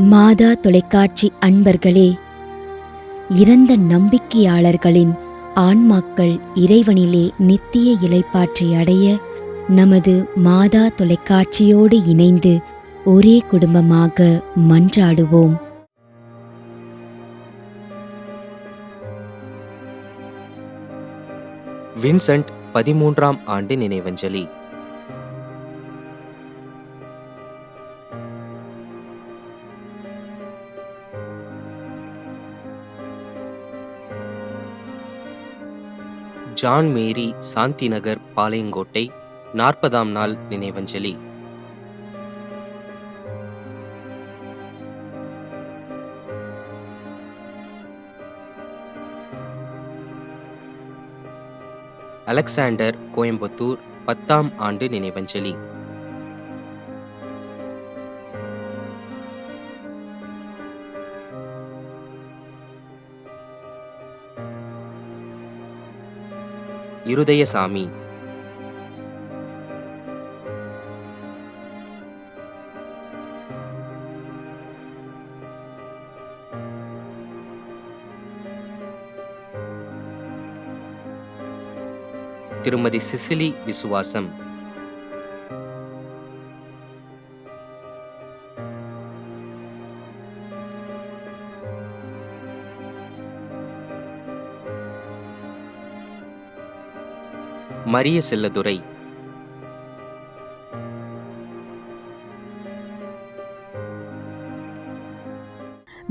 மாதா தொலைக்காட்சி அன்பர்களே, இறந்த நம்பிக்கையாளர்களின் ஆன்மாக்கள் இறைவனிலே நித்திய இளைப்பாற்றி அடைய நமது மாதா தொலைக்காட்சியோடு இணைந்து ஒரே குடும்பமாக மன்றாடுவோம். வின்சென்ட் 13ஆம் ஆண்டு நினைவஞ்சலி. ஜான் மேரி சாந்தி நகர் பாளையங்கோட்டை 40ஆம் நாள் நினைவஞ்சலி. அலெக்சாண்டர் கோயம்புத்தூர் 10ஆம் ஆண்டு நினைவஞ்சலி. இருதயசாமி. திருமதி சிசிலி விசுவாசம். மரிய செல்லதுரை.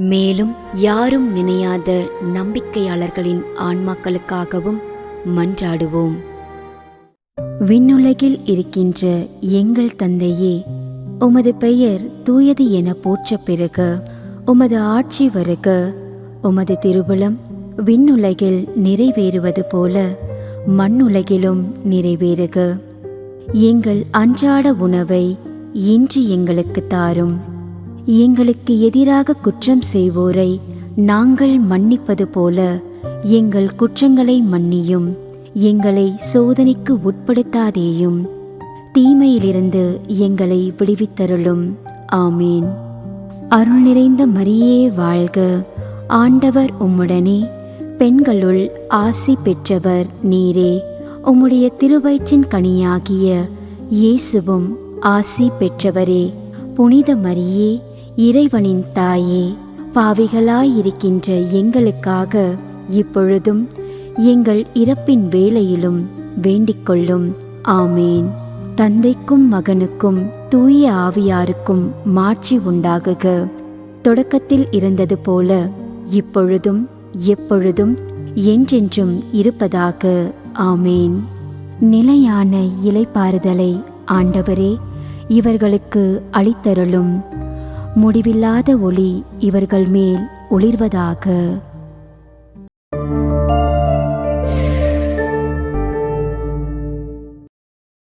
மேலும் யாரும் நினையாத நம்பிக்கையாளர்களின் ஆன்மாக்களுக்காகவும் மன்றாடுவோம். விண்ணுலகில் இருக்கின்ற எங்கள் தந்தையே, உமது பெயர் தூயது என போற்ற பெறுக. உமது ஆட்சி வருக. உமது திருவுளம் விண்ணுலகில் நிறைவேறுவது போல மண்ணுலகிலும் நிறைவேறுக. எங்கள் அன்றாட உணவை இன்று எங்களுக்கு தாரும். எங்களுக்கு எதிராக குற்றம் செய்வோரை நாங்கள் மன்னிப்பது போல எங்கள் குற்றங்களை மன்னியும். எங்களை சோதனைக்கு உட்படுத்தாதேயும், தீமையிலிருந்து எங்களை விடுவித்தருளும். ஆமீன். அருள் நிறைந்த மரியே வாழ்க. ஆண்டவர் உம்முடனே, பெண்களுள் ஆசி பெற்றவர் நீரே. உம்முடைய திருவயிற்றின் கனியாகிய இயேசுவும் ஆசி பெற்றவரே. புனித மரியே, இறைவனின் தாயே, பாவிகளாயிருக்கின்ற எங்களுக்காக இப்பொழுதும் எங்கள் இறப்பின் வேளையிலும் வேண்டிக்கொள்ளும். ஆமேன். தந்தைக்கும் மகனுக்கும் தூய ஆவியாருக்கும் மாட்சி உண்டாகுக. தொடக்கத்தில் இருந்தது போல இப்பொழுதும் எப்பொழுதும் என்றென்றும் இருப்பதாக. ஆமேன். நிலையான இளைப்பாறுதலை ஆண்டவரே இவர்களுக்கு அளித்தருளும். முடிவில்லாத ஒளி இவர்கள் மேல் ஒளிர்வதாக.